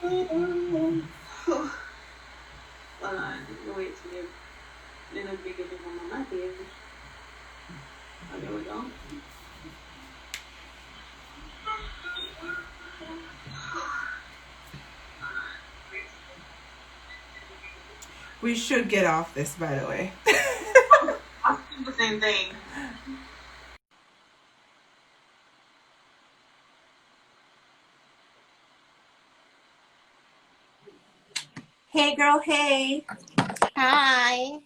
Oh, wala. Wait, sige. Ninagbigay ko ng mga natin. There we go. We should get off this, by the way. I'm doing the same thing. Hey, girl, hey. Hi.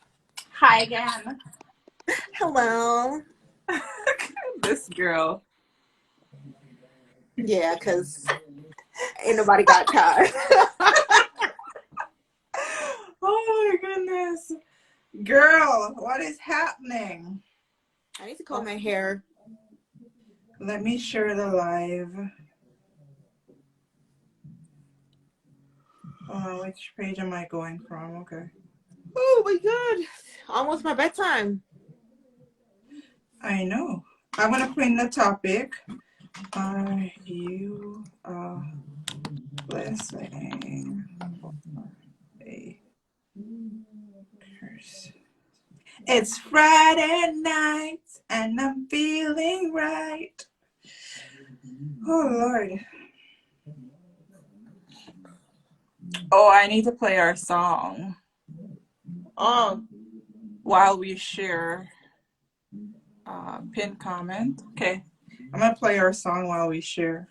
Hi again. Hello. This girl. Yeah, because ain't nobody got time. Oh my goodness. Girl, what is happening? I need to comb my hair. Let me share the live. Which page am I going from? Okay. Oh my god. Almost my bedtime. I know. I'm going to put in the topic. Are you a blessing or a curse? It's Friday night and I'm feeling right. Oh, Lord. Oh, I need to play our song while we share pinned comment. Okay. I'm going to play our song while we share.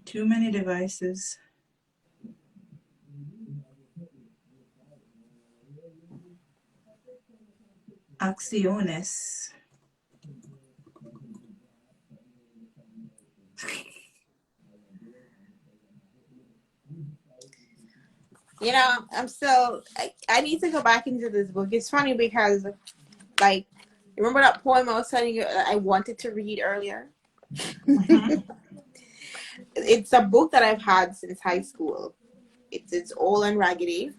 Too many devices. Acciones. You know, I need to go back into this book. It's funny because, like, remember that poem I was telling you that I wanted to read earlier? Mm-hmm. It's a book that I've had since high school. It's old and raggedy,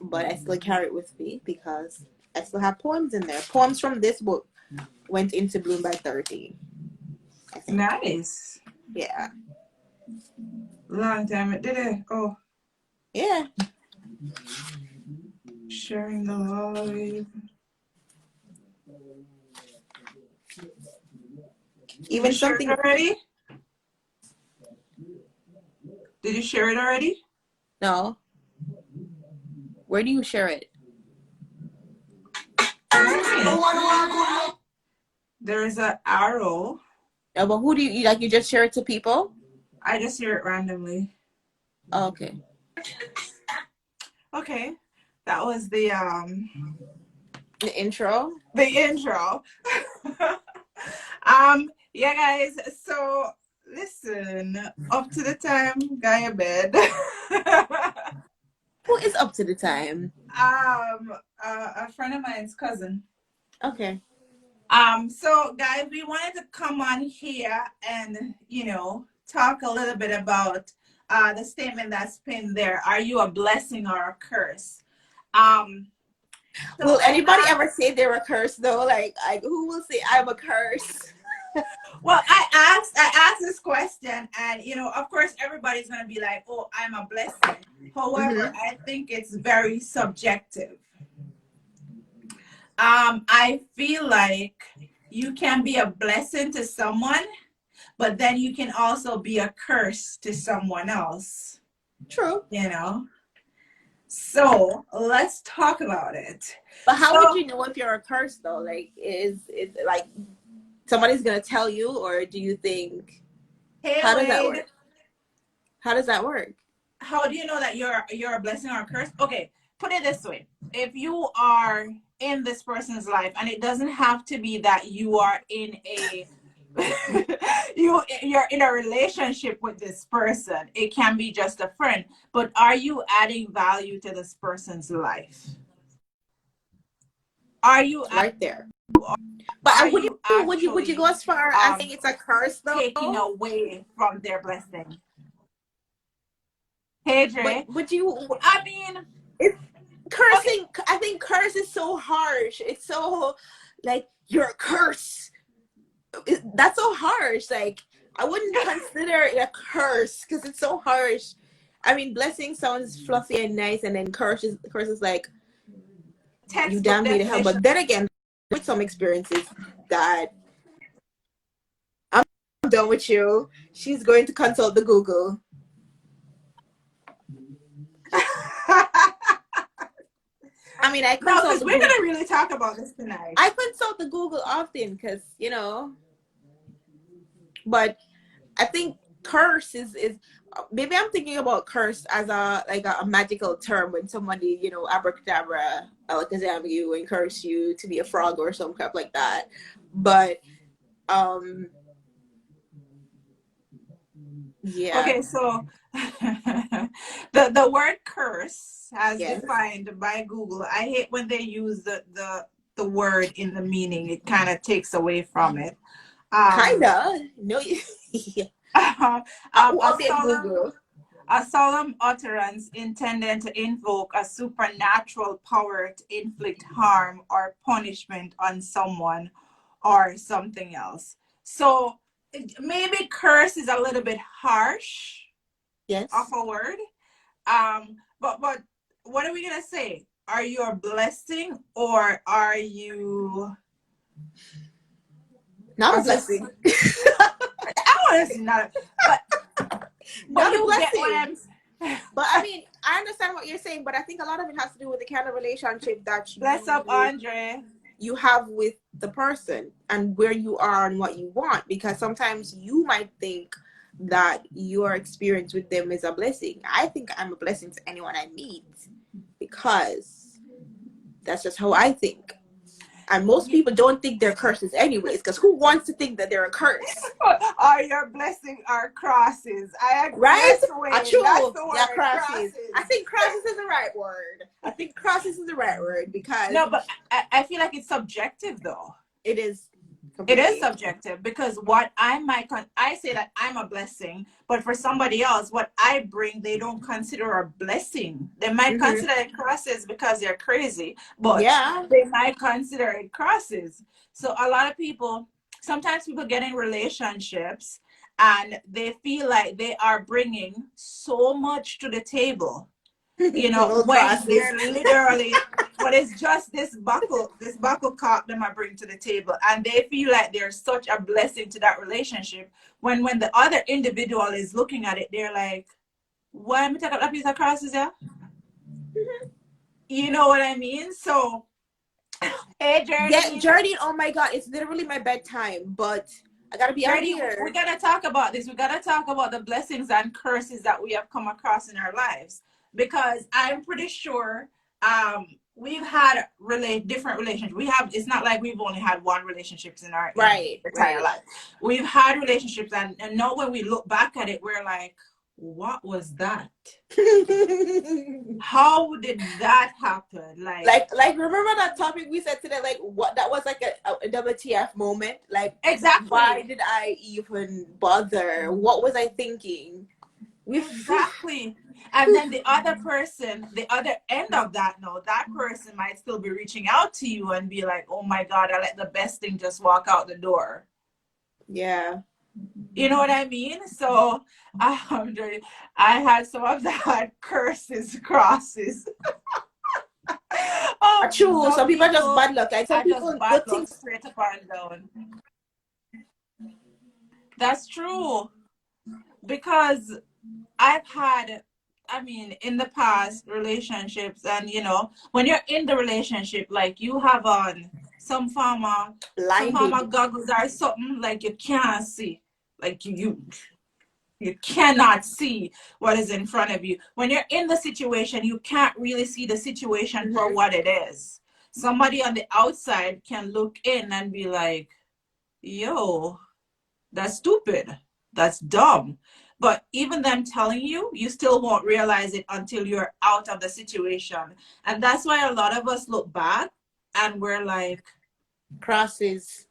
but I still carry it with me because I still have poems in there. Poems from this book went into bloom by 13. I think. Nice. Yeah. Long time it did it. Oh. Yeah. Sharing the live. Even share something it already? Did you share it already? No. Where do you share it? There is an arrow. No, but who do you like? You just share it to people? I just hear it randomly. Oh, okay. Okay. That was the intro. The intro. Yeah, guys. So listen, up to the time, Gaia bed. Who is up to the time? A friend of mine's cousin. Okay. So guys, we wanted to come on here and, talk a little bit about the statement that's pinned there. Are you a blessing or a curse? Will anybody ever say they're a curse though? Like who will say I'm a curse? Well, I asked this question, and of course, everybody's gonna be like, "Oh, I'm a blessing." However, I think it's very subjective. I feel like you can be a blessing to someone, but then you can also be a curse to someone else. True. So let's talk about it. But how would you know if you're a curse though? Like, is it like somebody's gonna tell you, or do you think? Hey, how does that work? How does that work? How do you know that you're a blessing or a curse? Okay, put it this way: if you are in this person's life, and it doesn't have to be that you are in a you're in a relationship with this person. It can be just a friend, but are you adding value to this person's life? Are you right there? But would you go as far as saying it's a curse though? Taking away from their blessing? Hey, Dre. Would you? I mean, it's cursing. Okay. I think curse is so harsh. It's so like you're a curse. that's so harsh. Like, I wouldn't consider it a curse because it's so harsh. I mean, blessing sounds fluffy and nice, and then curse is like, you Textbook damn me to hell. definition. But then again, with some experiences that I'm done with you, she's going to consult the Google. I mean, I No, consult because the we're Google. gonna really talk about this tonight. I consult the Google often because, but I think curse is maybe I'm thinking about curse as a magical term when somebody, abracadabra, alakazam you and curse you to be a frog or some crap like that. But yeah. Okay, so the word curse as Yes. defined by Google. I hate when they use the word in the meaning. It kind of takes away from it. Kinda. No, yeah. Who update Google? A solemn utterance intended to invoke a supernatural power to inflict harm or punishment on someone or something else. So maybe curse is a little bit harsh. Yes. Of a word. But what are we gonna say? Are you a blessing or are you Not a blessing. I want to say not, but Not a blessing. I'm But I mean, I understand what you're saying, but I think a lot of it has to do with the kind of relationship that bless up, Andre. You have with the person and where you are and what you want, because sometimes you might think that your experience with them is a blessing. I think I'm a blessing to anyone I meet because that's just how I think. And most people don't think they're curses anyways, because who wants to think that they're a curse? Or your blessing are crosses. I agree. Right? That's the word. Yeah, crosses. I think crosses is the right word. I think crosses is the right word because no, but I feel like it's subjective though. It is. Completely. It is subjective because what I say that I'm a blessing, but for somebody else, what I bring, they don't consider a blessing. They might consider it crosses because they're crazy, but they might consider it crosses. So a lot of people, sometimes people get in relationships and they feel like they are bringing so much to the table. When they're literally, but it's just this buckle cock them I bring to the table, and they feel like they're such a blessing to that relationship. When the other individual is looking at it, they're like, "Why am I taking that piece of crosses here?" You know what I mean? So, hey, Jardine. Yeah, Jardine. Oh my God, it's literally my bedtime, but I gotta be out here. We gotta talk about this. We gotta talk about the blessings and curses that we have come across in our lives. Because I'm pretty sure we've had different relationships. It's not like we've only had one relationship in our entire life. We've had relationships, and now when we look back at it, we're like, what was that? How did that happen? Like remember that topic we said today? Like, what that was like a WTF moment? Like, exactly. Why did I even bother? What was I thinking? Exactly. And then the other person, the other end of that, that person might still be reaching out to you and be like, oh my God, I let the best thing just walk out the door. Yeah. You know what I mean? So I had some of that curses, crosses. True. Some people are just bad luck. Like some people good things straight up and down. That's true. Because I've had, in the past relationships, and when you're in the relationship, like you have on some form of goggles or something, like you can't see, like you cannot see what is in front of you. When you're in the situation, you can't really see the situation for what it is. Somebody on the outside can look in and be like, yo, that's stupid, that's dumb. But even them telling you, you still won't realize it until you're out of the situation. And that's why a lot of us look back and we're like, crosses.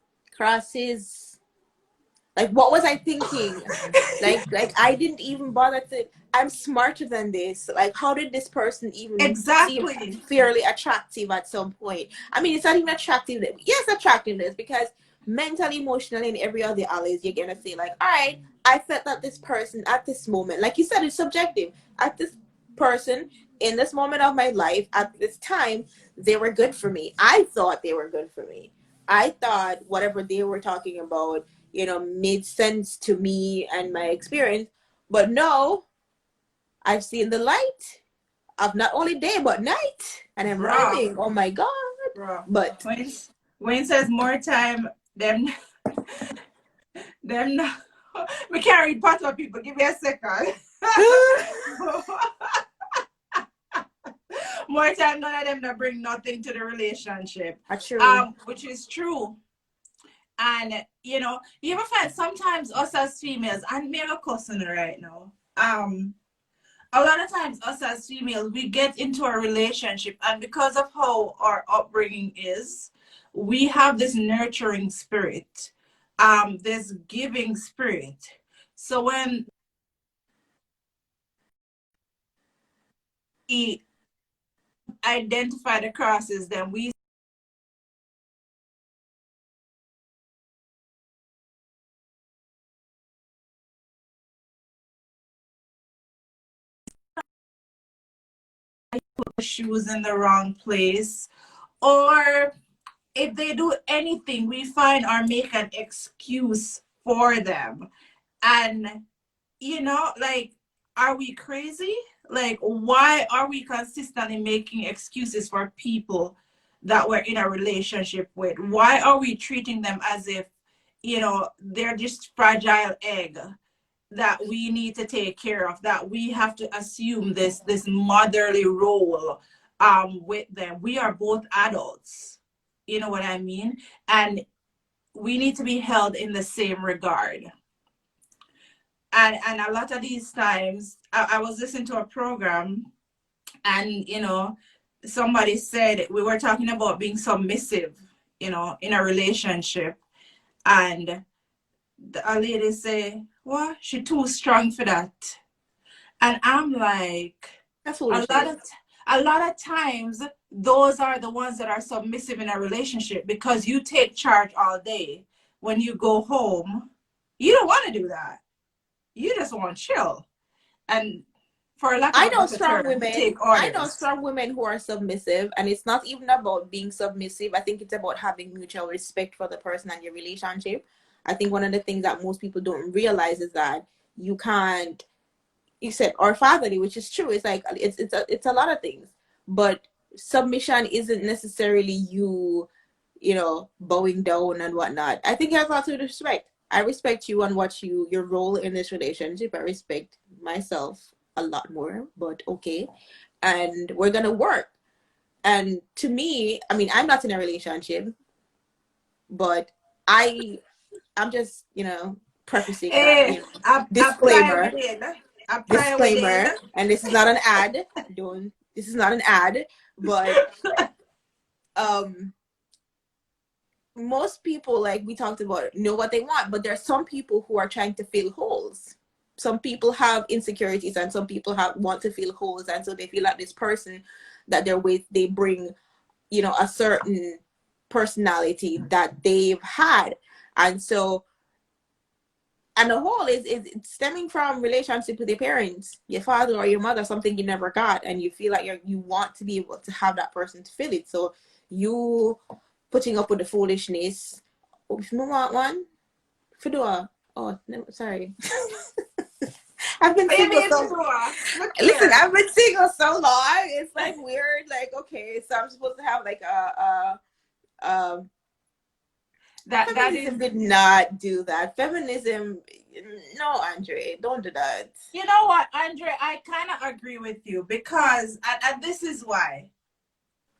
Like, what was I thinking? like I didn't even bother to. I'm smarter than this. Like, how did this person even seem fairly attractive at some point? I mean, it's not even attractive. Yes, attractiveness, because mentally, emotionally, and every other alleys, you're gonna say like, all right, I felt that this person at this moment, like you said, it's subjective. At this person in this moment of my life, at this time, they were good for me. I thought they were good for me. I thought whatever they were talking about, made sense to me and my experience. But no, I've seen the light of not only day but night, and I'm Bro, learning. Oh my god! bro. But When says more time, them we can't read part of people. Give me a second. More time, none of them that bring nothing to the relationship. true. Which is true. And you ever find sometimes us as females, and me a cousin right now. A lot of times us as females, we get into a relationship, and because of how our upbringing is, we have this nurturing spirit, this giving spirit. So when we identify the crosses, then we put the shoes in the wrong place, or if they do anything, we find or make an excuse for them. And like, are we crazy? Like, why are we consistently making excuses for people that we're in a relationship with? Why are we treating them as if, they're just fragile egg that we need to take care of, that we have to assume this motherly role with them? We are both adults. You know what I mean? And we need to be held in the same regard. And a lot of these times, I was listening to a program, and somebody said, we were talking about being submissive, in a relationship, and a lady say, "What? She too strong for that." And I'm like, That's a foolishness. lot of a lot of times, those are the ones that are submissive in a relationship, because you take charge all day. When you go home, you don't want to do that. You just want to chill. And for lack of I a know better strong term, women. take I know orders. strong women who are submissive, and it's not even about being submissive. I think it's about having mutual respect for the person and your relationship. I think one of the things that most people don't realize is that you can't. You said or fatherly, which is true. It's like it's a lot of things, but submission isn't necessarily bowing down and whatnot. I think it has a lot to do with respect. I respect you and your role in this relationship. I respect myself a lot more, but okay. And we're gonna work. And to me, I mean, I'm not in a relationship, but I'm just, prefacing that, Hey, apply disclaimer, within. Apply within. and this is not an ad. Don't This is not an ad, but um most people, like we talked about, know what they want, but there are some people who are trying to fill holes. Some people have insecurities, and some people want to fill holes, and so they feel like this person that they're with, they bring, a certain personality that they've had, and so, and the whole is it's stemming from relationship with your parents, your father or your mother, something you never got, and you feel like you want to be able to have that person to fill it. So you putting up with the foolishness. Oh, if you want one, Fedora. Oh, no, sorry. I've been What you single mean, so. Fedora? Look Listen, here. I've been single so long. It's like weird. Like, okay, so I'm supposed to have like a That feminism is, did not do that. Feminism, no, Andre, don't do that. you know what, Andre, I kind of agree with you, because, and this is why.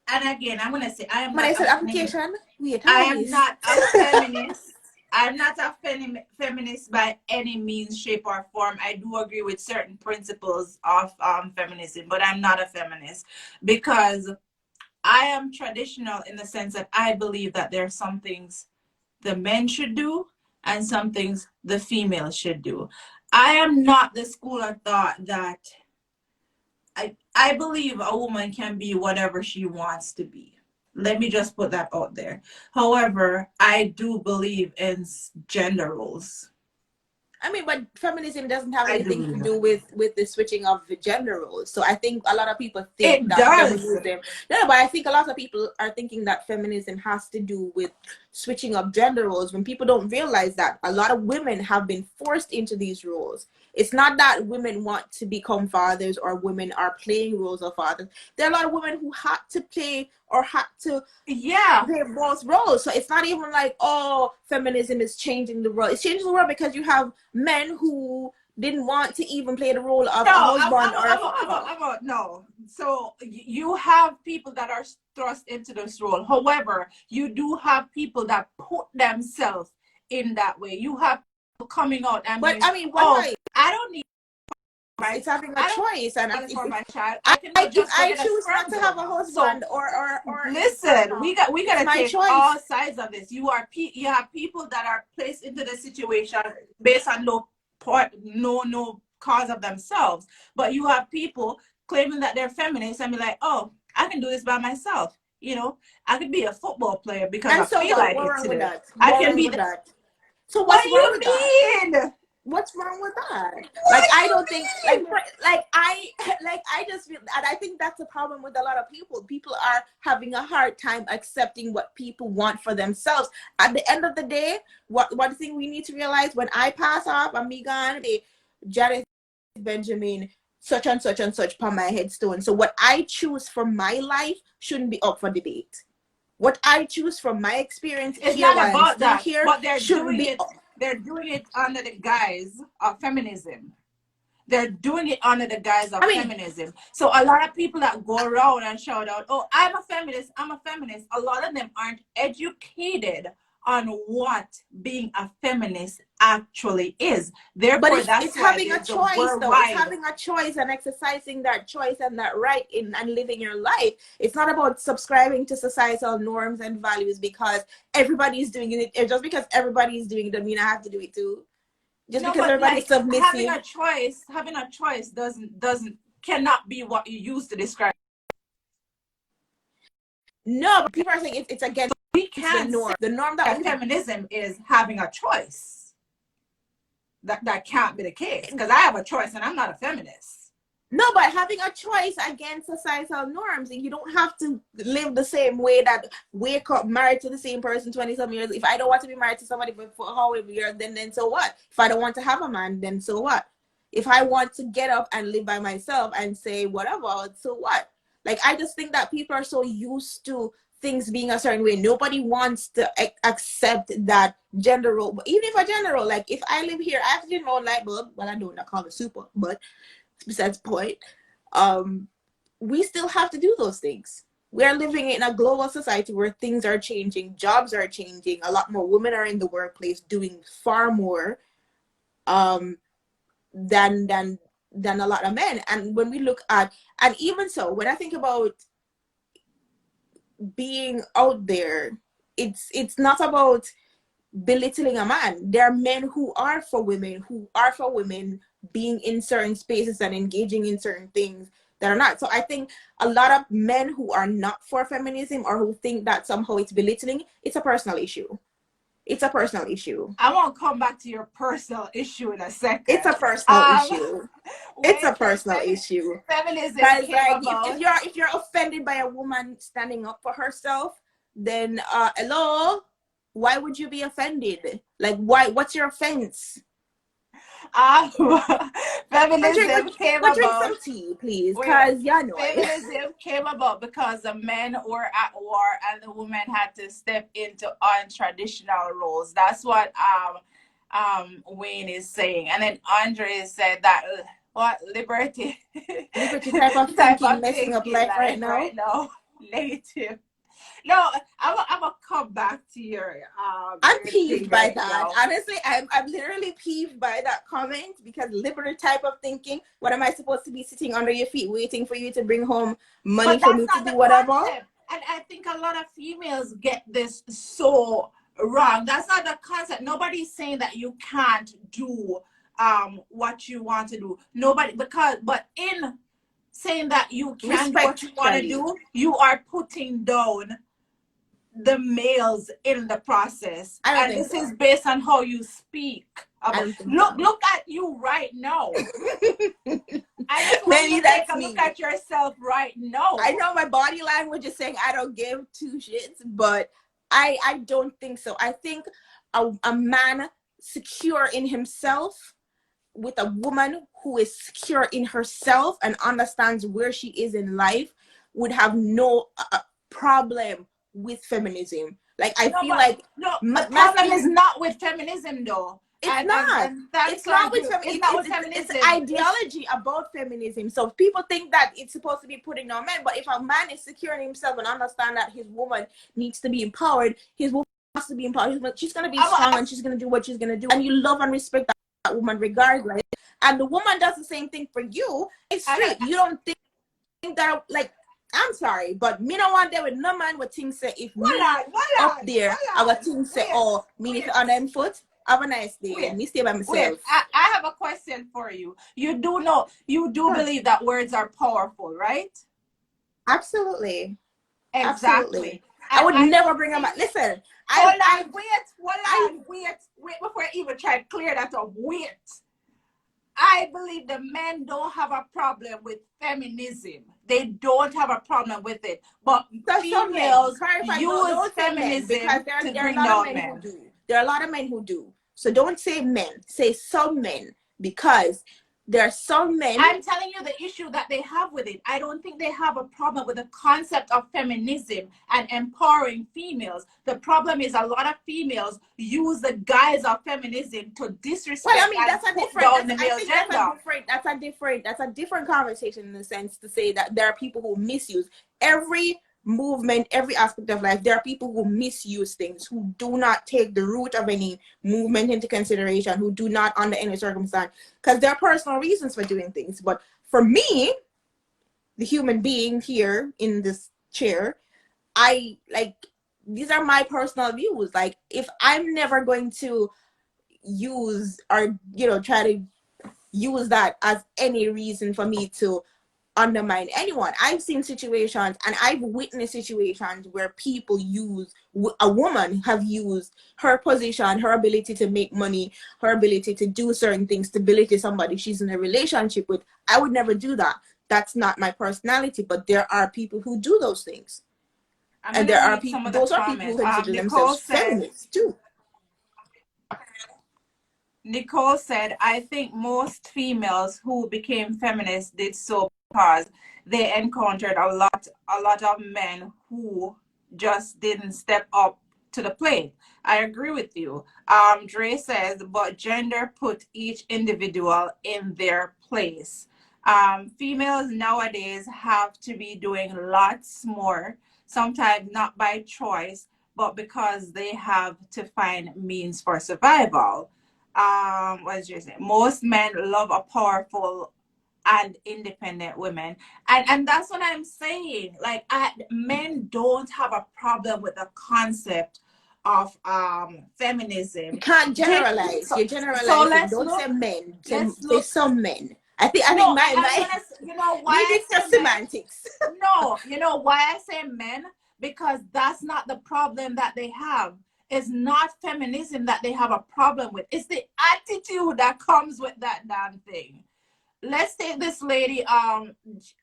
And again, I'm gonna say, I am When I not a said feminist. application, wait, I how am is? not a feminist. I'm not a feminist by any means, shape, or form. I do agree with certain principles of feminism, but I'm not a feminist, because I am traditional in the sense that I believe that there are some things the men should do and some things the females should do. I am not the school of thought that I believe a woman can be whatever she wants to be. Let me just put that out there. However, I do believe in gender roles. I mean, but feminism doesn't have I do anything to believe do with the switching of the gender roles. So I think a lot of people think it that does. feminism. No, but I think a lot of people are thinking that feminism has to do with switching up gender roles when people don't realize that a lot of women have been forced into these roles. It's not that women want to become fathers or women are playing roles of fathers. There are a lot of women who had to play or had to play both roles. So it's not even like, oh, feminism is changing the world. It's changing the world because you have men who didn't want to even play the role of a husband or a father. No. So you have people that are thrust into this role. However, you do have people that put themselves in that way. You have people coming out and But being, I mean, I don't need it's having a choice, and for my child. I can go if just go I get a choose not sperm to have a donor. So husband or listen, we got it's to my take choice. all sides of this. You have people that are placed into the situation based on no cause of themselves, but you have people claiming that they're feminists and be like, oh, I can do this by myself. You know, I could be a football player because And I so feel what? like What it wrong with today. that? I What can wrong be. with that? So What what's do wrong you with that? mean? What's wrong with that? What Like, do I you don't think mean? I just feel, and I think that's a problem with a lot of people. People are having a hard time accepting what people want for themselves. At the end of the day, one thing we need to realize, when I pass off, I'm gone, Janet Benjamin, such and such and such upon my headstone. So what I choose for my life shouldn't be up for debate. What I choose from my experience It's here not while I'm about still that, here but shouldn't be. they're doing it under the guise of feminism. They're doing it under the guise of I mean, feminism. So a lot of people that go around and shout out, oh, I'm a feminist, I'm a feminist. A lot of them aren't educated on what being a feminist actually is. but Therefore, it's that's why having a there's the choice, though. It's worldwide. having a choice and exercising that choice and that right in and living your life. It's not about subscribing to societal norms and values because everybody's doing it. Just because everybody's doing it doesn't mean I have to do it too. Just No, because but everybody's like submissive. having a choice doesn't cannot be what you use to describe. No, but people are saying it's against We can't the norm. The norm that we feminism is having a choice. That can't be the case because I have a choice and I'm not a feminist. No, but having a choice against societal norms, and you don't have to live the same way, that wake up married to the same person 20-some years. If I don't want to be married to somebody for however years, then so what? If I don't want to have a man, then so what? If I want to get up and live by myself and say whatever, so what? Like, I just think that people are so used to things being a certain way. Nobody wants to accept that gender role. Even if a gender role, like if I live here, I have to do my own light bulb. Well, I don't call it super, but besides the point, we still have to do those things. We are living in a global society where things are changing, jobs are changing, a lot more women are in the workplace doing far more than a lot of men. And when we look at, and even so, when I think about being out there, it's not about belittling a man. There are men who are for women, being in certain spaces and engaging in certain things that are not. So I think a lot of men who are not for feminism or who think that somehow it's belittling, it's a personal issue. It's a personal issue. I won't come back to your personal issue in a second. It's a personal issue. It's a personal issue. Feminism Because came like about. if you're offended by a woman standing up for herself, then hello, why would you be offended? Like, what's your offense? Feminism came drink about. some tea, please, because Feminism came about because the men were at war and the women had to step into untraditional roles. That's what Wayne is saying, and then Andre said that what liberty type of thinking messing up life right now. Negative. No, I'm gonna come back to your. I'm peeved by that. Now. Honestly, I'm literally peeved by that comment because liberal type of thinking. What am I supposed to be sitting under your feet waiting for you to bring home money for me to do whatever? Concept. And I think a lot of females get this so wrong. That's not the concept. Nobody's saying that you can't do what you want to do. Nobody, but in saying that you can do what you want to do, you are putting down the males in the process. I don't And think this so. is based on how you speak I about. don't think Look at you right now. I just want Maybe you to take that's a me. look at yourself right now. I know my body language is saying I don't give two shits, but I don't think so. I think a man secure in himself with a woman who is secure in herself and understands where she is in life would have no problem with feminism. Like I feel like the problem is not with feminism though. it's And not. thanks It's to not with argue, it's not with it's feminism. ideology about feminism. So people think that it's supposed to be putting on men, but if a man is secure in himself and understand that his woman needs to be empowered, his woman has to be empowered. She's gonna be strong and she's gonna do what she's gonna do, and you love and respect that woman regardless. And the woman does the same thing for you. It's straight. You don't think that like. I'm sorry, but me no want there with no man would think say if me up there, I would think say, oh, me if on them foot. Have a nice day. Me stay by myself. Wait, I have a question for you. You do believe that words are powerful, right? Absolutely. Exactly. Absolutely. I would never bring them back. Listen, wait before I even try to clear that up. Wait. I believe the men don't have a problem with feminism. They don't have a problem with it. But females use feminism because to there are a bring lot down of men men. who do. There are a lot of men who do. So don't say men. Say some men. Because there are some men. I'm telling you the issue that they have with it. I don't think they have a problem with the concept of feminism and empowering females. The problem is a lot of females use the guise of feminism to disrespect. Well, I mean, that's a different conversation in the sense to say that there are people who misuse every movement, every aspect of life. There are people who misuse things, who do not take the root of any movement into consideration, who do not under any circumstance, because there are personal reasons for doing things. But for me, the human being here in this chair, I like, these are my personal views. Like, if I'm never going to use or try to use that as any reason for me to undermine anyone. I've seen situations and I've witnessed situations where people a woman have used her position, her ability to make money, her ability to do certain things to belittle somebody she's in a relationship with. I would never do that. That's not my personality, but there are people who do those things. And there are people, those are people who consider themselves feminists too. Nicole said, I think most females who became feminists did so because they encountered a lot of men who just didn't step up to the plate. I agree with you. Dre says, but gender put each individual in their place. Females nowadays have to be doing lots more, sometimes not by choice, but because they have to find means for survival. What did you say? Most men love a powerful and independent women, and that's what I'm saying. Like, men don't have a problem with the concept of feminism. You can't generalize. You're generalizing. Don't say men. Say some men. I think you know why maybe it's just semantics. No, you know why I say men? Because that's not the problem that they have. It's not feminism that they have a problem with. It's the attitude that comes with that damn thing. Let's take this lady,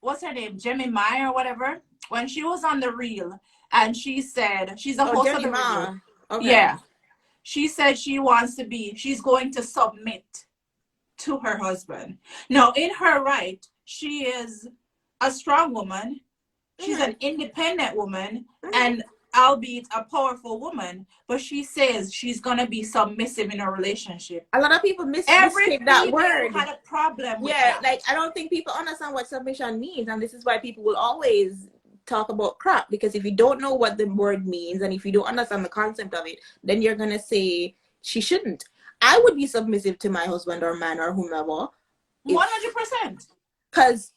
what's her name? Jemima or whatever. When she was on the reel and she said, she's a host of the reel. Okay. Yeah. She said she's going to submit to her husband. Now, in her right, she is a strong woman. She's an independent woman, and albeit a powerful woman, but she says she's gonna be submissive in a relationship. A lot of people mistake that word. Had a problem with that. Like, I don't think people understand what submission means, and this is why people will always talk about crap, because if you don't know what the word means and if you don't understand the concept of it, then you're gonna say she shouldn't. I would be submissive to my husband or man or whomever. 100%. Because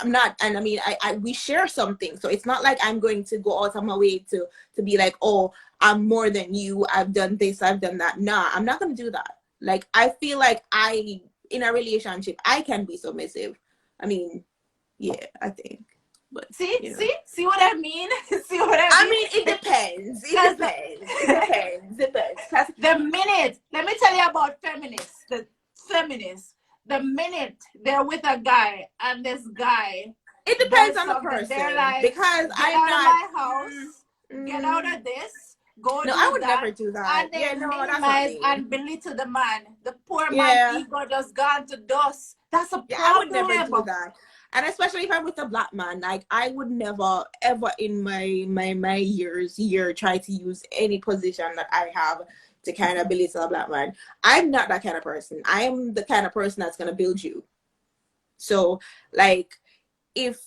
I'm not, and I mean, we share something, so it's not like I'm going to go out of my way to be like, oh, I'm more than you, I've done this, I've done that. Nah, I'm not going to do that. Like, I feel like in a relationship, I can be submissive. I mean, yeah, I think. But See, you know, see what I mean? See what I I mean? mean, it depends. Because Depends. 'Cause the minute, let me tell you about feminists, the feminists, the minute they're with a guy and this guy it depends does on the something, they're person like, because get I'm out of not. my house, get out of this, go No, I do would that. never do that. And they Yeah, no, that's not minimize me. and belittle the man. The poor man Yeah, ego just gone to dust. That's a yeah, I would never do problem. that. And especially if I'm with a black man, like I would never ever in my years here try to use any position that I have to kind of belittle a black man. I'm not that kind of person. I am the kind of person that's gonna build you. So like if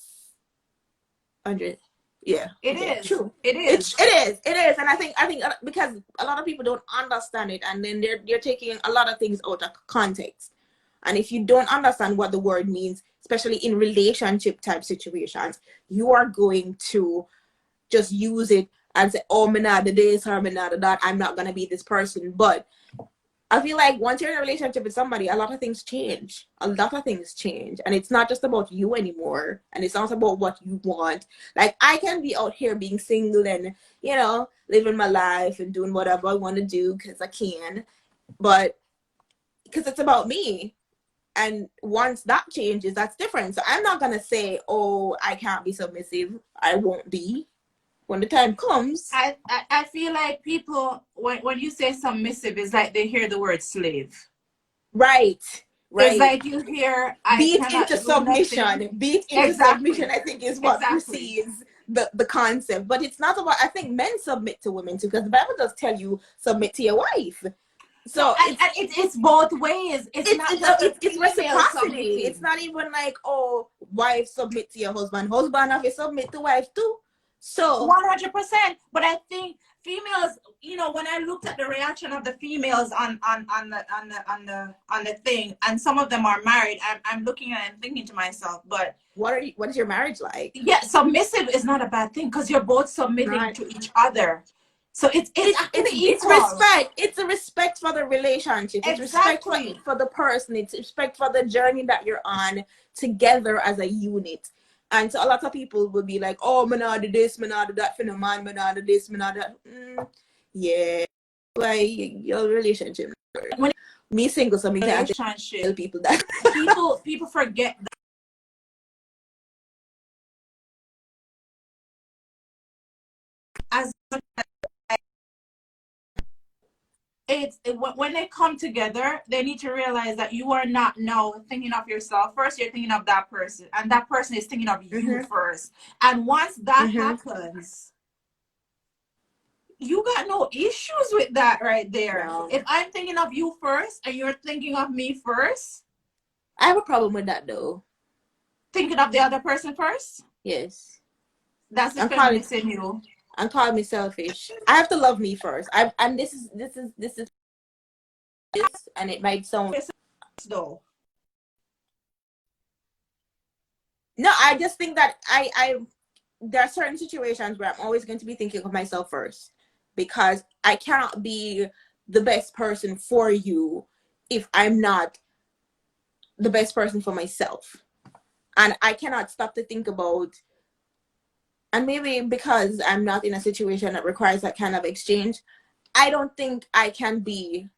Andre, yeah, It okay, is. true. It is. It is, and I think because a lot of people don't understand it, and then they're taking a lot of things out of context. And if you don't understand what the word means, especially in relationship type situations, you are going to just use it and say, "Oh, me not the this or me not the that. I'm not gonna be this person." But I feel like once you're in a relationship with somebody, a lot of things change. A lot of things change. And it's not just about you anymore. And it's not about what you want. Like, I can be out here being single and, you know, living my life and doing whatever I want to do because I can. But because it's about me. And once that changes, that's different. So I'm not going to say, oh, I can't be submissive. I won't be. When the time comes. I feel like people, when you say submissive, it's like they hear the word slave. Right. It's Right. like you hear, I Beat into cannot do nothing. submission. Beat into submission, Exactly. I think, is what Exactly. precedes the concept. But it's not about, I think men submit to women too, because the Bible does tell you submit to your wife. No, So and it's both ways. It's not just the it's female reciprocity. It's submitting. not even like, oh, wife submit to your husband. Husband have to submit to wife too. So 100%. But I think females, when I looked at the reaction of the females on the thing, and some of them are married, I'm looking at it and thinking to myself, but what is your marriage like? yeah, submissive is not a bad thing because you're both submitting Not. to each other. So it's actually It's equal. respect. It's a respect for the relationship. It's respect Exactly. for the person. It's respect for the journey that you're on together as a unit. And so a lot of people will be like, "Oh, me not do this, me not do that for the man, me not do this, me not do that." Yeah, like your relationship. When Me single, so me can't tell relationship, people that. people forget that as when they come together, they need to realize that you are not now thinking of yourself first. You're thinking of that person, and that person is thinking of you first. And once that happens, you got no issues with that right there. No, If I'm thinking of you first and you're thinking of me first, I have a problem with that though. thinking of the other person first, Yes, that's the I'm calling. feminist in you. I'm calling me selfish. I have to love me first. And this is and it might sound Though. no, I just think that I there are certain situations where I'm always going to be thinking of myself first because I cannot be the best person for you if I'm not the best person for myself. And I cannot stop to think about, and maybe because I'm not in a situation that requires that kind of exchange, I don't think I can be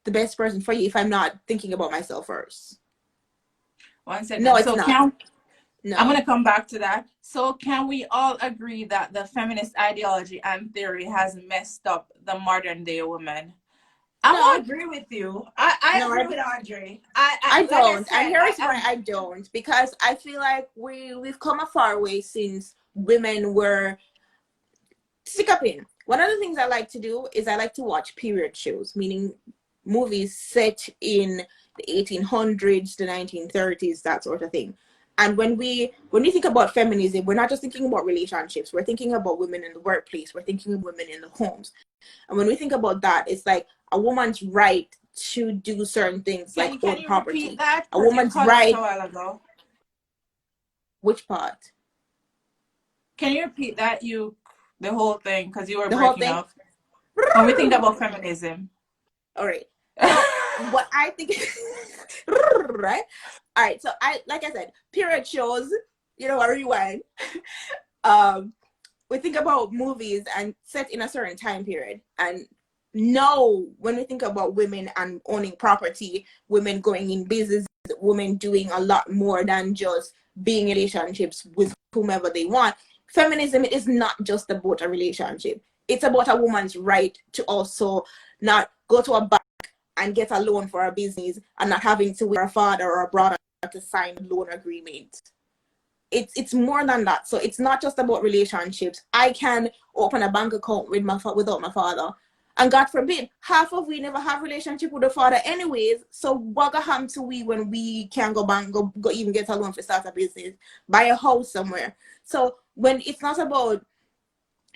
the best person for you if I'm not thinking about myself first. 1 second. No, it's so not. No. I'm going to come back to that. So can we all agree that the feminist ideology and theory has messed up the modern day woman? I won't agree with you. I agree with Andre. I don't. Like I said, and here is why I don't. Because I feel like we've come a far way since women were stick up in. One of the things I like to do is I like to watch period shows, meaning movies set in the 1800s, the 1930s, that sort of thing. And when we think about feminism, we're not just thinking about relationships. We're thinking about women in the workplace. We're thinking of women in the homes. And when we think about that, it's like a woman's right to do certain things, like own property. Repeat that? A woman's right. A while ago. Which part? Can you repeat that? The whole thing, because you were the breaking up. When we think about feminism. All right. So what I think, right? All right. So like I said, period shows you know, a rewind. We think about movies and set in a certain time period, and no, when we think about women and owning property, women going in business, women doing a lot more than just being in relationships with whomever they want. Feminism is not just about a relationship. It's about a woman's right to also not go to a bank and get a loan for a business and not having to wait for a father or a brother to sign a loan agreement. It's more than that. So it's not just about relationships. I can open a bank account without my father, and God forbid, half of we never have relationship with the father anyways. So what gonna happen to we when we can go bank, go even get a loan for start a business, buy a house somewhere? So when it's not about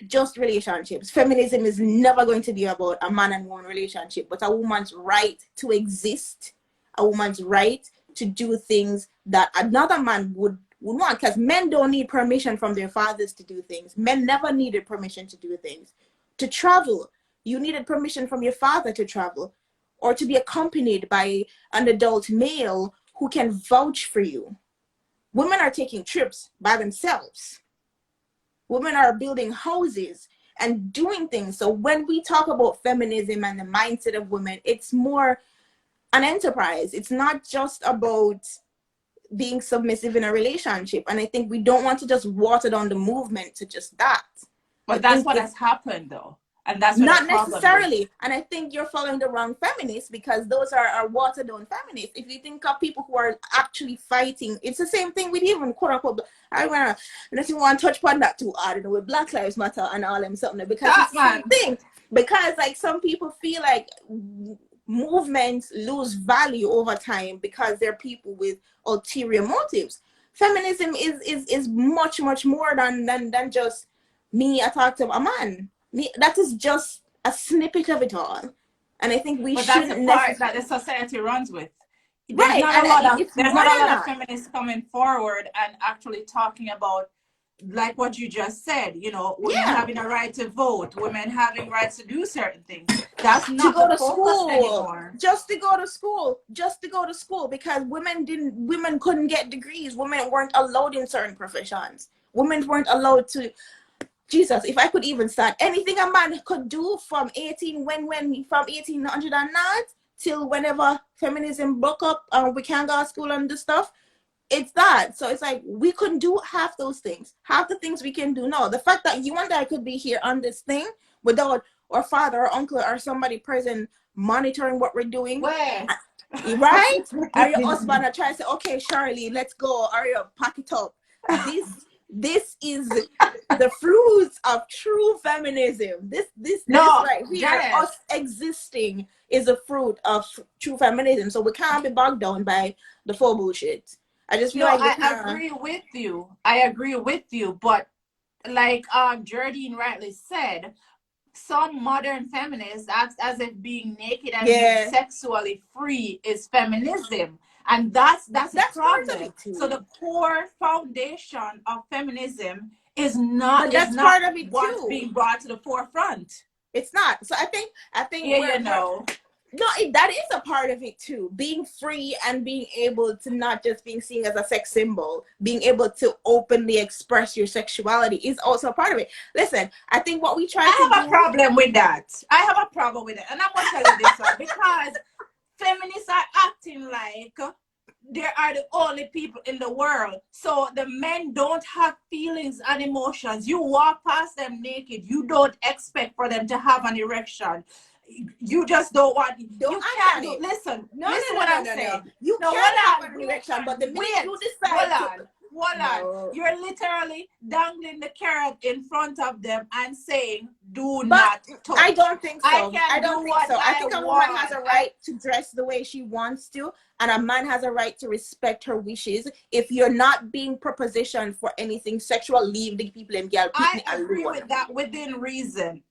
just relationships, feminism is never going to be about a man and woman relationship, but a woman's right to exist, a woman's right to do things that another man would want, because men don't need permission from their fathers to do things. Men never needed permission to do things. To travel, you needed permission from your father to travel, or to be accompanied by an adult male who can vouch for you. Women are taking trips by themselves. Women are building houses and doing things. So when we talk about feminism and the mindset of women, it's more an enterprise. It's not just about being submissive in a relationship. And I think we don't want to just water down the movement to just that. But that's what has happened, though. And that's what not necessarily. And I think you're following the wrong feminists, because those are watered down feminists. If you think of people who are actually fighting, it's the same thing with even quote unquote. I don't even want to touch upon that too hard, with Black Lives Matter and all them something, because it's the same thing. Because like some people feel like movements lose value over time because they're people with ulterior motives. Feminism is much more than just me attack to a man. That is just a snippet of it all, and I think we shouldn't. That's the part that the society runs with. There's right, not a lot of feminists coming forward and actually talking about, like what you just said, you know, women having a right to vote, women having rights to do certain things. That's not to go the to focus school anymore. Just to go to school, because women couldn't get degrees. Women weren't allowed in certain professions. Women weren't allowed to. Jesus, if I could even start anything a man could do from 1800 and not till whenever feminism broke up and we can't go to school and do stuff, it's that. So it's like we couldn't do half those things. Half the things we can do now. The fact that you and I could be here on this thing without our father or uncle or somebody present monitoring what we're doing. Where? Right? Or your husband are trying to say, okay, Shirley, let's go. Or you pack it up. This is the fruits of true feminism. This right here, us existing, is a fruit of true feminism. So we can't be bogged down by the full bullshit. I just feel like I agree with you. I agree with you, but like Jardine rightly said, some modern feminists act as if being naked and being sexually free is feminism. And that's the problem. So the core foundation of feminism is not. But that's part of it what's too. Being brought to the forefront. It's not. So I think. No, that is a part of it too. Being free and being able to not just being seen as a sex symbol, being able to openly express your sexuality is also a part of it. Listen, I think what we try to do. I have a problem with that. I have a problem with it. And I'm going to tell you this one, because feminists are acting like they are the only people in the world. So the men don't have feelings and emotions. You walk past them naked. You don't expect for them to have an erection. You just don't want. Listen what I'm saying. You can't have an erection, but the minute you decide. Hold on. You're literally dangling the carrot in front of them and saying, "Do not touch." I don't think so. I don't think so. I think a woman has a right to dress the way she wants to, and a man has a right to respect her wishes. If you're not being propositioned for anything sexual, leave the people in girl. I agree with that within reason.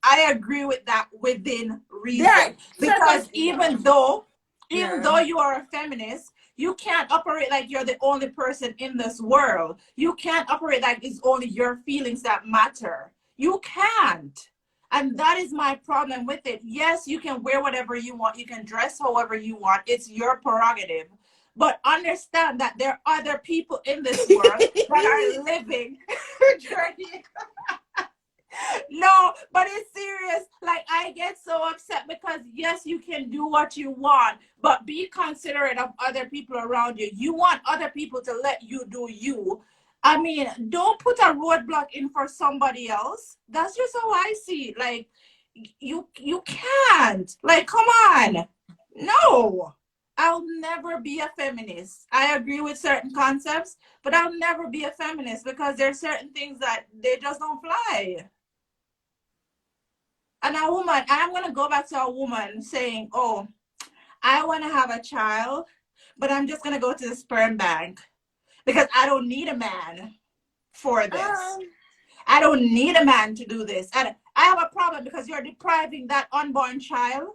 Because even though you are a feminist, you can't operate like you're the only person in this world. You can't operate like it's only your feelings that matter. You can't. And that is my problem with it. Yes, you can wear whatever you want. You can dress however you want. It's your prerogative. but understand that there are other people in this world that are living journey. No, but it's serious. Like, I get so upset because yes, you can do what you want, but be considerate of other people around you. You want other people to let you do you. I mean, don't put a roadblock in for somebody else. That's just how I see it. Like, you can't. Like, come on. No. I'll never be a feminist. I agree with certain concepts, but I'll never be a feminist because there's certain things that they just don't fly. And a woman, I'm going to go back to a woman saying, oh, I want to have a child, but I'm just going to go to the sperm bank because I don't need a man for this. I don't need a man to do this. And I have a problem because you're depriving that unborn child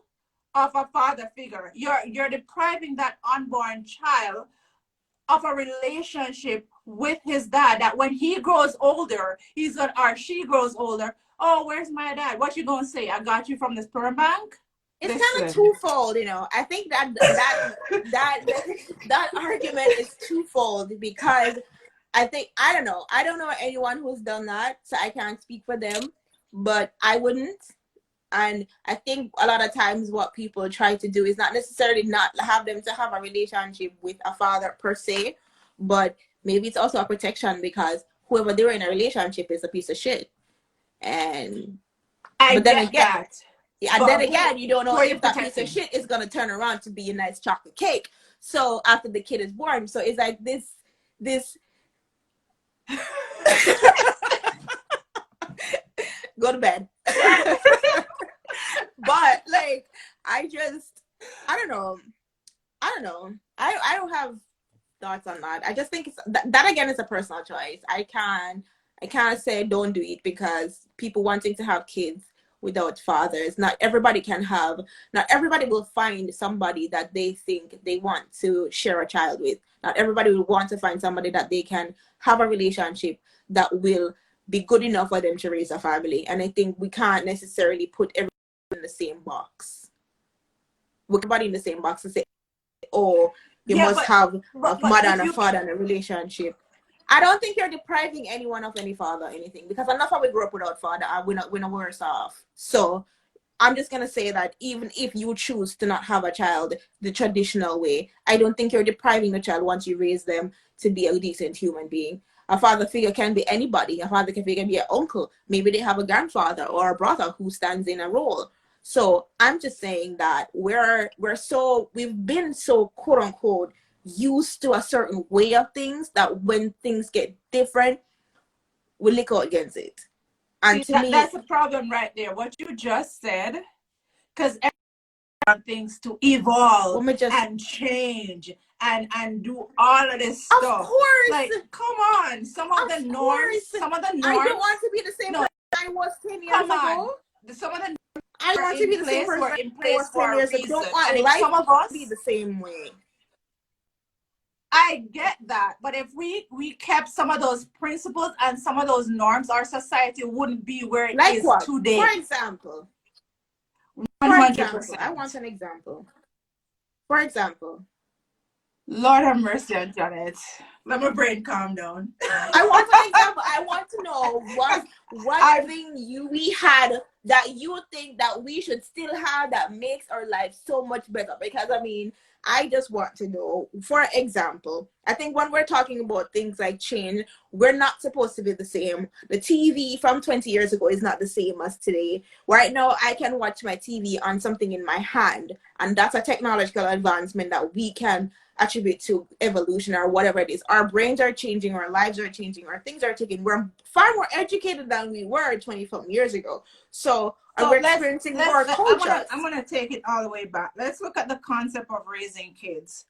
of a father figure. You're depriving that unborn child of a relationship with his dad, that when he grows older, he's gonna, or she grows older, oh, where's my dad? What you gonna say? I got you from the sperm bank? It's kind of twofold, you know. I think that argument is twofold because I don't know anyone who's done that, so I can't speak for them, but I wouldn't. And I think a lot of times what people try to do is not necessarily not have them to have a relationship with a father per se, but maybe it's also a protection because whoever they're in a relationship is a piece of shit. And but then again, you don't know if that piece of shit is gonna turn around to be a nice chocolate cake. So after the kid is born, so it's like this. Go to bed. But like, I don't know. I don't have thoughts on that. I just think it's that again is a personal choice. I can't say don't do it because people wanting to have kids without fathers, not everybody will find somebody that they think they want to share a child with. Not everybody will want to find somebody that they can have a relationship that will be good enough for them to raise a family. And I think we can't necessarily put everybody in the same box. Everybody in the same box and say, oh, you must have a mother and a father in a relationship. I don't think you're depriving anyone of any father or anything, because enough of we grew up without father, we're not worse off. So I'm just gonna say that even if you choose to not have a child the traditional way, I don't think you're depriving the child once you raise them to be a decent human being. A father figure can be anybody. A father figure can be an uncle. Maybe they have a grandfather or a brother who stands in a role. So I'm just saying that we've been so quote unquote used to a certain way of things that when things get different, we lick out against it. And to me, that's a problem right there. What you just said, because everyone things to evolve and change and do all of this stuff. Of course, like come on, some of the norms. I don't want to be the same person I was 10 years ago. Some of the I want to be the same person in place for 10 years ago. Don't want life to be the same way. I get that, but if we kept some of those principles and some of those norms, our society wouldn't be where it is today. For example, 100%. I want an example. For example, Lord have mercy on Janet. Let my brain calm down. I want an example. I want to know what thing we had that you think that we should still have that makes our life so much better. Because I mean, I just want to know, for example, I think when we're talking about things like change, we're not supposed to be the same. The TV from 20 years ago is not the same as today. Right now, I can watch my TV on something in my hand, and that's a technological advancement that we can attribute to evolution or whatever it is. Our brains are changing, our lives are changing, our things are changing. We're far more educated than we were 20 years ago. So we're experiencing more culture. I'm gonna take it all the way back. Let's look at the concept of raising kids.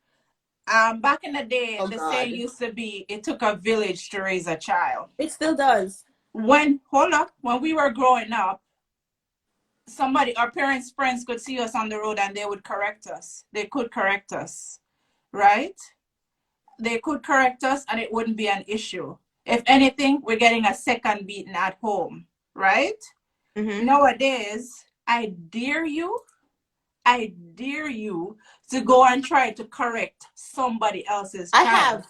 Back in the day, saying used to be, it took a village to raise a child. It still does. When we were growing up, our parents' friends could see us on the road and they would correct us. They could correct us, right? They could correct us and it wouldn't be an issue. If anything, we're getting a second beating at home, right? Mm-hmm. Nowadays, I dare you to go and try to correct somebody else's I child.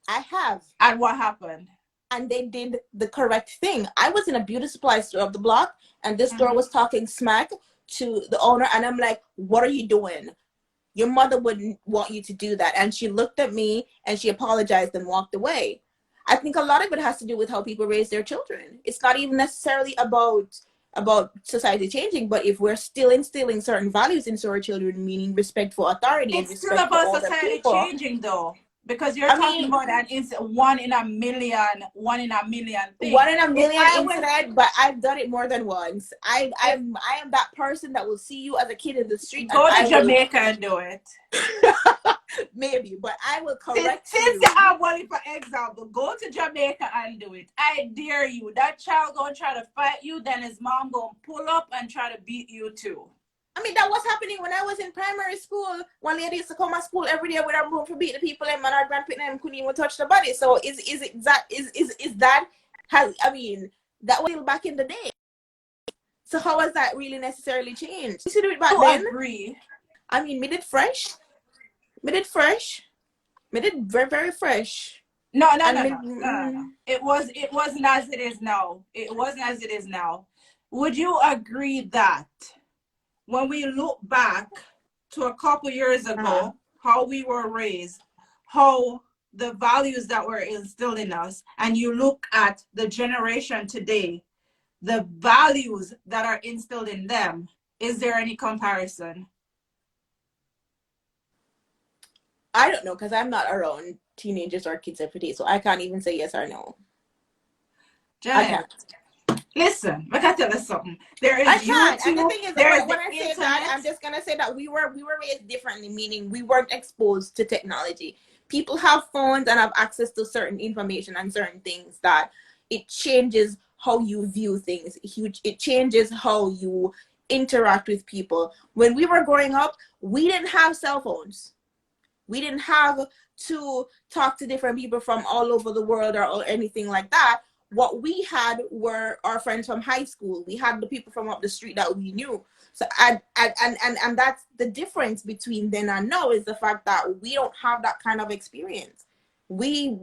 have. And what happened? And they did the correct thing. I was in a beauty supply store of the block, and this girl was talking smack to the owner, and I'm like, what are you doing? Your mother wouldn't want you to do that. And she looked at me and she apologized and walked away. I think a lot of it has to do with how people raise their children. It's not even necessarily about society changing, but if we're still instilling certain values into our children, meaning respect for authority and It's still respect for about older society people. changing, though, because you're I talking mean, about one in a million thing. one in a million I incident, but I've done it more than once. I am that person that will see you as a kid in the street and go to I Jamaica and do it. maybe, but I will correct Since you. you are one, for example, go to Jamaica and do it. I dare you. That child gonna try to fight you, then his mom gonna pull up and try to beat you too. I mean, that was happening when I was in primary school. One lady used to come to school every day with her broom for beat the people, and our grandparents and couldn't even touch the body. So is that has, I mean, that was back in the day. So how has that really necessarily changed? You see it back then? Agree. I mean, made it fresh. Made it very, very fresh. No. It wasn't as it is now. It wasn't as it is now. Would you agree that when we look back to a couple years ago, how we were raised, how the values that were instilled in us, and you look at the generation today, the values that are instilled in them, is there any comparison? I don't know, because I'm not around teenagers or kids every day, so I can't even say yes or no. Janet, listen, I gotta tell you something. There is I can't. YouTube, And the thing is, when I say that, I'm just gonna say that we were raised differently, meaning we weren't exposed to technology. People have phones and have access to certain information and certain things that it changes how you view things. It changes how you interact with people. When we were growing up, we didn't have cell phones. We didn't have to talk to different people from all over the world or anything like that. What we had were our friends from high school. We had the people from up the street that we knew. So and that's the difference between then and now, is the fact that we don't have that kind of experience. We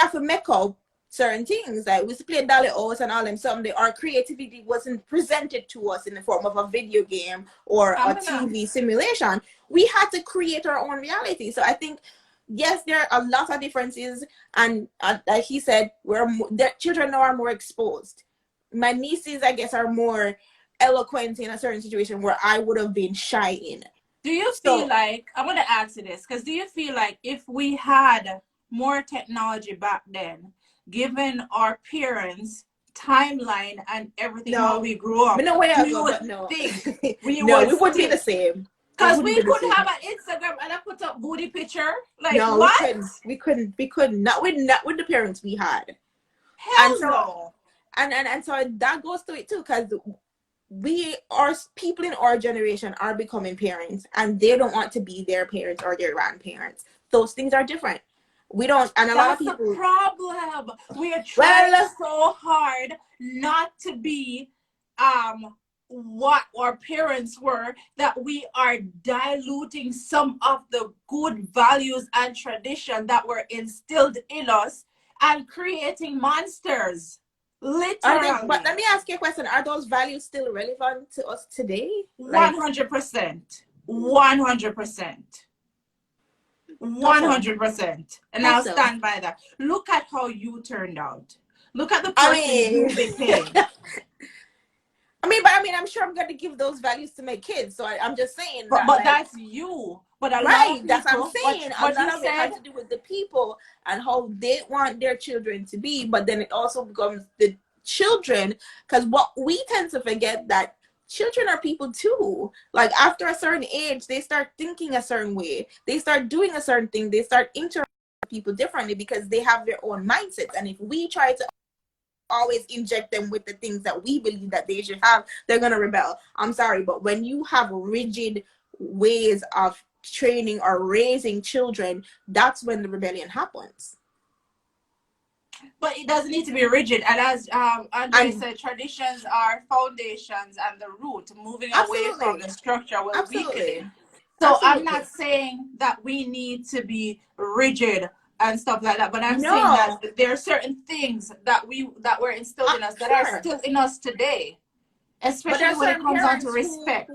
have to make up certain things. Like we used to play Dolly O's and all them something. Our creativity wasn't presented to us in the form of a video game or a TV simulation. We had to create our own reality. So I think, yes, there are a lot of differences, and like he said, their children now are more exposed. My nieces, I guess, are more eloquent in a certain situation where I would have been shy in. Do you feel like, I'm going to ask you this, because do you feel like if we had more technology back then, given our parents' timeline and everything how we grew up, no way do I you go, but no. think we wouldn't be the same. Because we couldn't have an Instagram and I put up booty picture. Like, no, what? We couldn't. Not with the parents we had. Hell no. And so that goes to it too, because people in our generation are becoming parents, and they don't want to be their parents or their grandparents. Those things are different. We don't, and a lot of people. That's the problem. We are trying so hard not to be what our parents were, that we are diluting some of the good values and tradition that were instilled in us and creating monsters. Literally. But let me ask you a question. Are those values still relevant to us today? 100%. 100%. 100%. And I'll stand by that. Look at how you turned out. Look at the person you became. But I'm sure I'm going to give those values to my kids. So I'm just saying. But that's you. But a lot of people, that's what I'm saying. A lot of it has to do with the people and how they want their children to be. But then it also becomes the children, because what we tend to forget that children are people too. Like after a certain age, they start thinking a certain way. They start doing a certain thing. They start interacting with people differently because they have their own mindsets. And if we try to always inject them with the things that we believe that they should have, they're going to rebel. I'm sorry, but when you have rigid ways of training or raising children, that's when the rebellion happens. But it doesn't need to be rigid. And as Andre said, traditions are foundations and the root. Moving away from the structure will weaken it. So I'm Absolutely. not saying that we need to be rigid and stuff like that, but I'm saying that No. there are certain things that were instilled in us that are Sure. still in us today, But there especially are when it certain comes down to parents respect.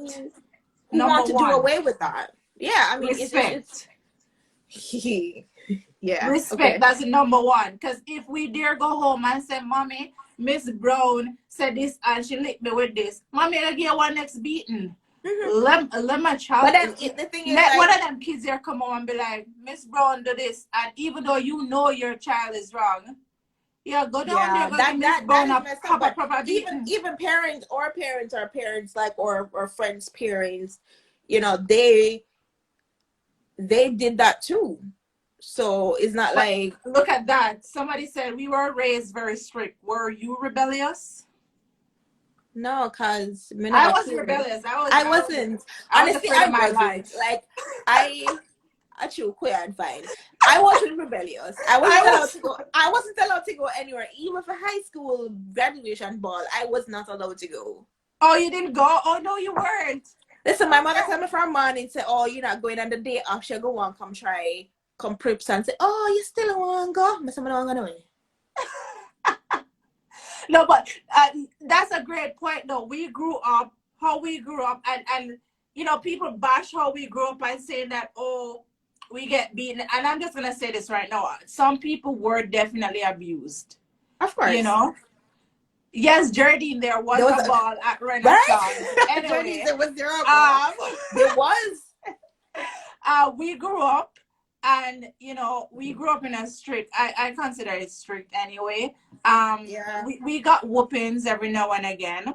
who Number want to do one, away with that. Yeah, I mean, it's respect. yeah. Respect, Okay. that's the number one. Because if we dare go home and say, Mommy, Miss Brown said this and she licked me with this, Mommy, I get one next beating. Hmm. Let my But child, then the thing is, let one like, of them kids there come on and be like, Miss Brown do this. And even though you know your child is wrong, yeah, go down there, yeah, go give Miss that Brown is a messed up. proper, But proper beating. even parents or parents are parents, like, or friends' parents, you know, they did that too. So it's not But like, look at that. Somebody said we were raised very strict. Were you rebellious? no, cause me I never was cared. rebellious. I wasn't. I was Honestly, afraid I of my wasn't. life. Like, I actually queer and fine. I wasn't rebellious. I I wasn't allowed was. to go. I wasn't allowed to go anywhere, even for high school graduation ball. I was not allowed to go. Oh, you didn't go? Oh no, you weren't. Listen, my mother told me from morning, say, "Oh, you're not going on the day off. She go on, come try, come preps and say, oh, you still want to go? I said, I don't want to. No, but that's a great point, though. We grew up how we grew up, and you know, people bash how we grew up and saying that, oh, we get beaten. And I'm just gonna say this right now: some people were definitely abused. Of You course, know, yes, Jardine, there was there was a a ball at Renaissance. right. Journeys, Anyway, there was zero ball. um, There was. we grew up, and you know, we grew up in a strict, I consider it strict anyway. Yeah. We got whoopings every now and again.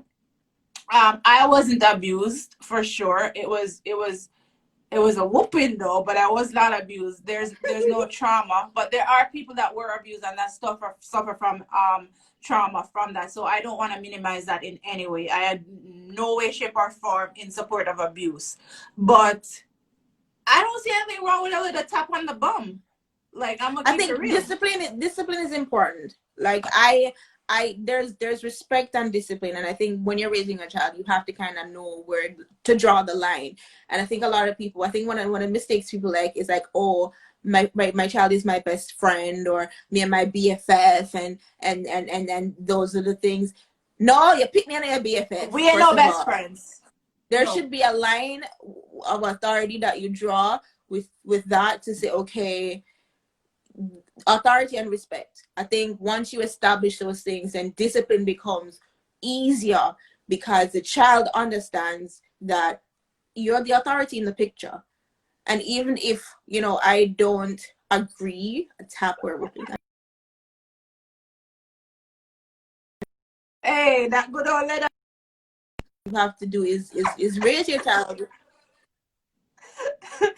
I wasn't abused for sure. It was a whooping though, but I was not abused. There's no trauma, but there are people that were abused and that suffer from trauma from that. So I don't want to minimize that in any way. I had no way, shape, or form in support of abuse, but I don't see anything wrong with a little tap on the bum. Like, I'm gonna I keep it think real. discipline is important. Like, there's respect and discipline, and I think when you're raising a child, you have to kind of know where to draw the line. And I think a lot of people, I think one of the mistakes people like is like, oh, my child is my best friend, or me and my BFF, and those are the things. No, you pick me on your BFF. We ain't First no of best all, friends. there No. should be a line of authority that you draw with that, to say, okay, authority and respect. I think once you establish those things, then discipline becomes easier, because the child understands that you're the authority in the picture. And even if, I don't agree, a tap or whooping, Hey, that good old letter. you have to do is raise your child.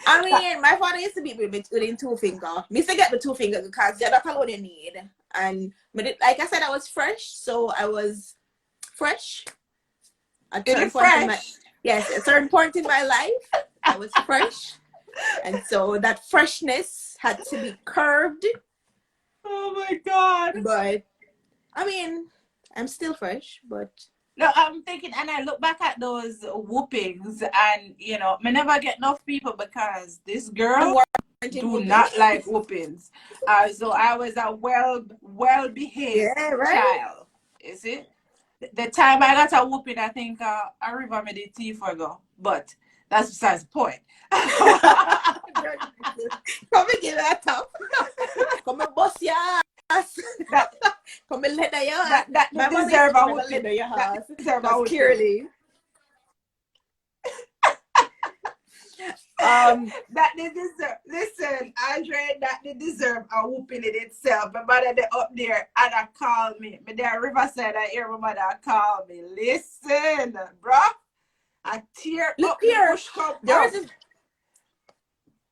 I mean, my father used to beat me within two finger. Me used to get the two finger because yeah, that's all you need. And like I said, I was fresh, so I was fresh. At a Is certain it point in my fresh? yes, at a certain point in my life, I was fresh, and so that freshness had to be curbed. Oh my God. But I mean, I'm still fresh, but No, I'm thinking, and I look back at those whoopings, and me never get enough people because this I'm girl warranted do whooping. not like whoopings. So I was a well behaved Yeah, right. child. You see, the time I got a whooping, I think I river made the tea for go, but that's besides the point. Come and give that up. Come and bust your ass. that Come and leather your ass. that My mother used deserve to a come and whooping. leather your That ass. deserve a Because whooping. clearly, That they deserve. Listen, Andre, that they deserve a whooping in itself. My mother they up there and I call me. Me there Riverside, I hear my mother call me. Listen, bro, I tear look up, me here. push come There was up. this.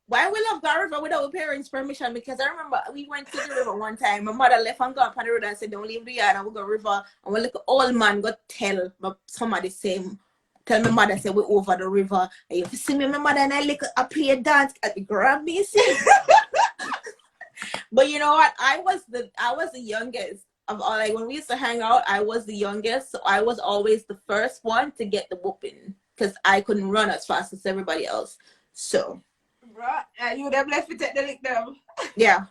Why we love the river without parents' permission? Because I remember we went to the river one time. My mother left and gone on the road and said, "Don't leave the yard and we go river." And we look old man go tell somebody same. Tell my mother say we over the river. And you see me, my mother and I look I play a dance at the grab me, see. But you know what? I was the youngest of all. Like when we used to hang out, I was the youngest, so I was always the first one to get the whooping because I couldn't run as fast as everybody else. So Bruh, you them left me take the lick them. yeah.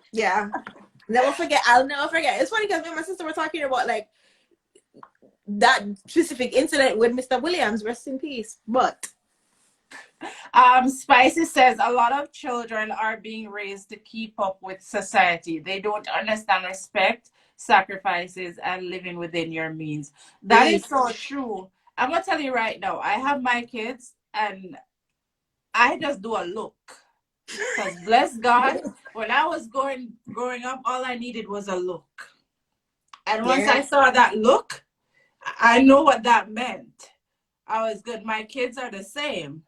Never forget. I'll never forget. It's funny because me and my sister were talking about like that specific incident with Mr. Williams. Rest in peace. But Spicy says a lot of children are being raised to keep up with society. They don't understand respect, sacrifices, and living within your means. That is so true. I'm gonna tell you right now. I have my kids, and I just do a look. Because bless God, when I was growing up, all I needed was a look. And once I saw that look, I know what that meant. I was good. My kids are the same.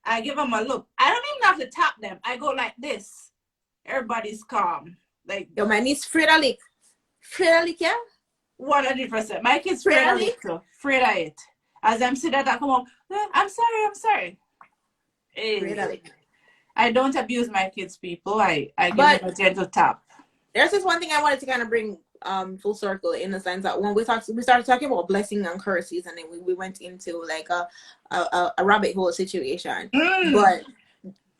I give them a look. I don't even have to tap them. I go like this. Everybody's calm. Like yo, my niece Frida Lick, yeah? 100%. My kids afraid of it too. Afraid of it. As I'm sitting there, I come up, I'm sorry. Hey, I don't abuse my kids, people. I give them a gentle tap. There's this one thing I wanted to kind of bring full circle in the sense that when we started talking about blessing and curses, and then we went into like a rabbit hole situation. But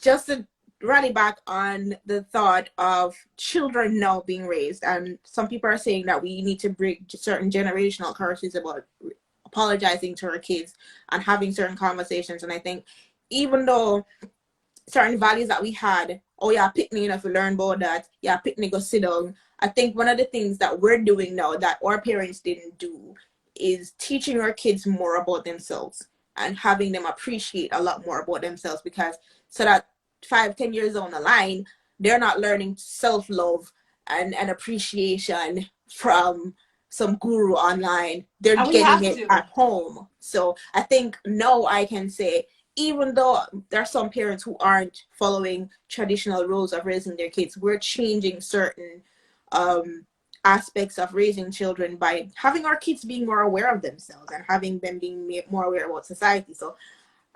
just to rally back on the thought of children now being raised, and some people are saying that we need to break certain generational curses about apologizing to our kids and having certain conversations. And I think even though certain values that we had, oh yeah, picnic, if you learn about that, yeah, picnic, go sit down. I think one of the things that we're doing now that our parents didn't do is teaching our kids more about themselves and having them appreciate a lot more about themselves, because so that 5-10 years down the line, they're not learning self-love and appreciation from some guru online. They're getting it at home. So I think now I can say, even though there are some parents who aren't following traditional rules of raising their kids, we're changing certain aspects of raising children by having our kids being more aware of themselves and having them being more aware about society. So,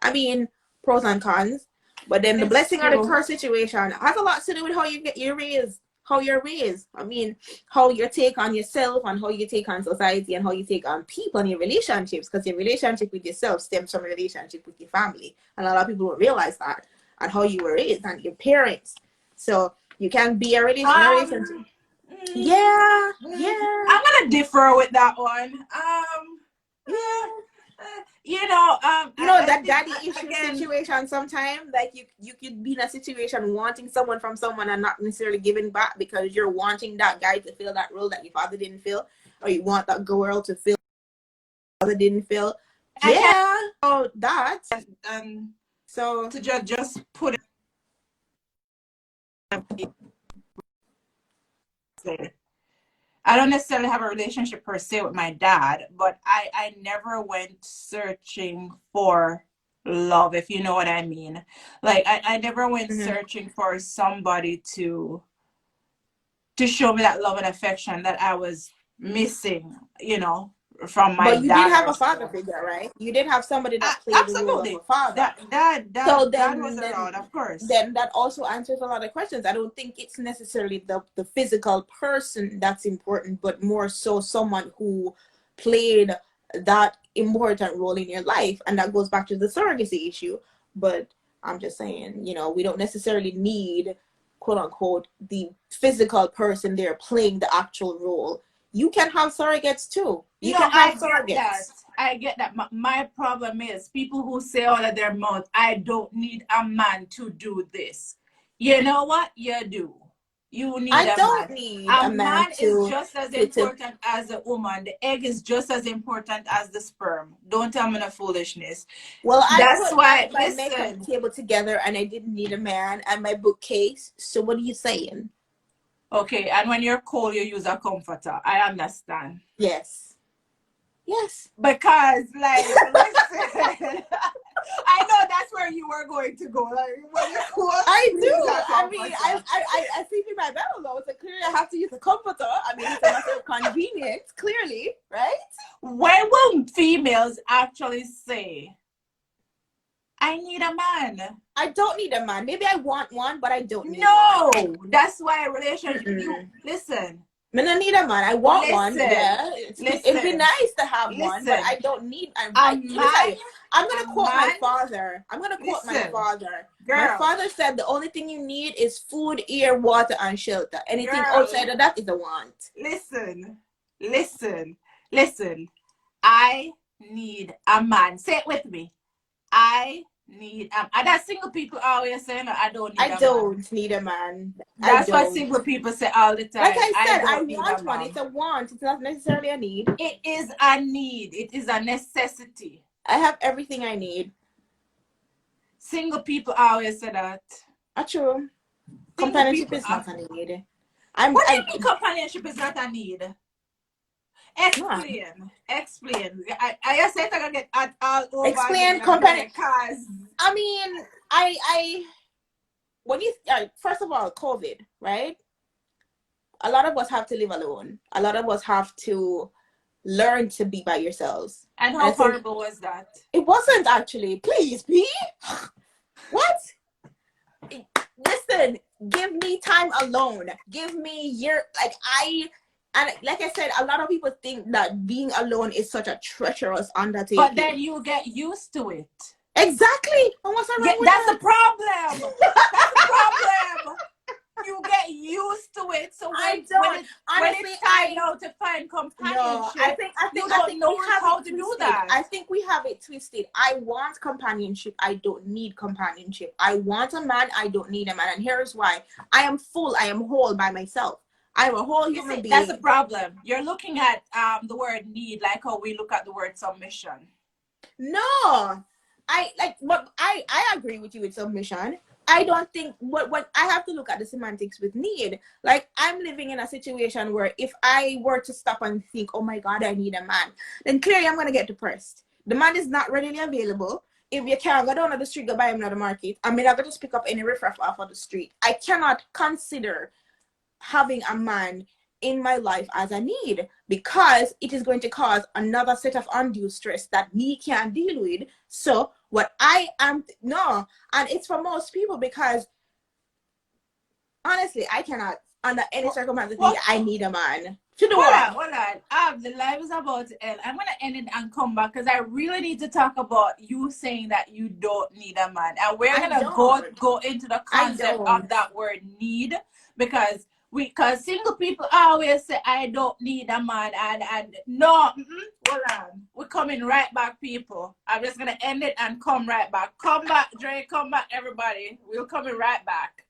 I mean, pros and cons. But then the blessing or the curse situation has a lot to do with how you're raised. How you're raised. I mean, how you take on yourself and how you take on society and how you take on people and your relationships. Because your relationship with yourself stems from a relationship with your family. And a lot of people don't realize that. And how you were raised and your parents. So you can be a relationship. Yeah. I'm gonna differ with that one. That daddy issue situation sometimes, like you could be in a situation wanting someone from someone and not necessarily giving back because you're wanting that guy to fill that role that your father didn't fill, or you want that girl to fill that father didn't fill. So that so to just put it. I don't necessarily have a relationship per se with my dad, but I never went searching for love, if you know what I mean. Like I never went searching for somebody to show me that love and affection that I was missing, from my dad. But you did have a father figure, right? You did have somebody that played the role of a father. That was around, of course. Then that also answers a lot of questions. I don't think it's necessarily the physical person that's important, but more so someone who played that important role in your life. And that goes back to the surrogacy issue. But I'm just saying, we don't necessarily need, quote unquote, the physical person there playing the actual role. You can have surrogates too. You can have surrogates. I get that. My problem is people who say out of their mouth, I don't need a man to do this. You know what? You do. You need a man. I don't need a man is just as important as a woman. The egg is just as important as the sperm. Don't tell me no foolishness. Well, that's why my makeup table together and I didn't need a man and my bookcase. So what are you saying? Okay, and when you're cold, you use a comforter. I understand. Yes. Because, like, listen, I know that's where you were going to go. Like, when you're cold, I do. I mean, I sleep in my bed alone, so clearly I have to use a comforter. I mean, it's a matter of convenience, clearly, right? When will females actually say, I need a man? I don't need a man. Maybe I want one, but I don't need one. No, that's why a relationship. Listen, Me no need a man. I want one. Listen, Yeah, it'd be listen, nice to have one, but I listen. don't need. A Let me tell man, you, I'm gonna a quote my man. father. I'm gonna quote my Listen, father. My girl, father said the only thing you need is food, air, water, and shelter. Anything outside girl. of that is a want. Listen, listen, listen. I need a man. Say it with me. I need and that single people always saying I don't need I a man. don't need a man. I That's what don't. single people say all the Like time. I I said, I don't need a want one. man. It's a want. It's not necessarily a need. It is a need. It is a necessity. I have everything I need. Single people always say that. True. Single Companionship people is are. not a need. What do you mean companionship is not a need? No. Explain. I said I'm gonna get at all over Explain again and company. cause I mean, I when you first of all, COVID, right? A lot of us have to live alone. A lot of us have to learn to be by yourselves. and And how I think horrible was that? it wasn't actually. Please, P. What? Listen, give me time alone. Give me and like I said, a lot of people think that being alone is such a treacherous undertaking. But then you get used to it. Exactly. And what's wrong with That's that? the problem. That's the problem. You get used to it. So I don't. when Honestly, it's time now to find no. companionship, I you think don't know we have how it to do twisted. that. I think we have it twisted. I want companionship. I don't need companionship. I want a man. I don't need a man. And here's why. I am full. I am whole by myself. I am a whole human being. That's the problem. You're looking at the word need like how we look at the word submission. No. I agree with you with submission. I don't think what I have to look at the semantics with need. Like I'm living in a situation where if I were to stop and think, oh my God, I need a man, then clearly I'm gonna get depressed. The man is not readily available. If you can't go down to the street, go buy him at the market. I mean, I could just pick up any riffraff off of the street. I cannot consider having a man in my life as a need because it is going to cause another set of undue stress that me can't deal with. So what I am and it's for most people because honestly I cannot under any circumstances think I need a man to do what. Hold on. The live is about to end. I'm gonna end it and come back because I really need to talk about you saying that you don't need a man, and we're gonna go into the concept of that word need because single people always say I don't need a man and no, hold on, we're coming right back, people. I'm just gonna end it and come right back. Come back, Dre. Come back, everybody. We're coming right back.